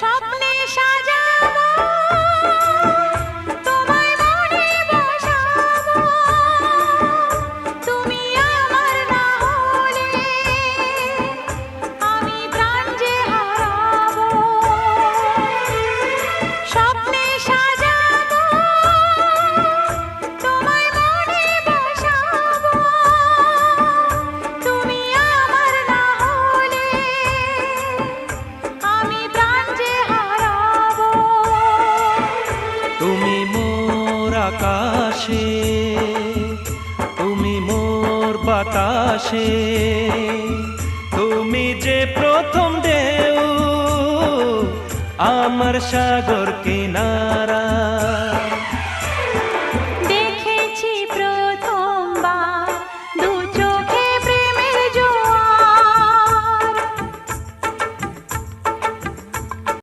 স্বপ্নে সাজাবো তোমায় মনে বসাবো, তুমি আমার না হলে আমি প্রাণ যে হারাবো। স্বপ্নে সাজাবো তোমায় মনে বসাবো, তুমি আমার না হলে আমি প্রাণ যে হারাবো। তুমি মোর আকাশে, তুমি মোর বাতাসে, তুমি যে প্রথম ঢেউ আমার সাগর কিনারা।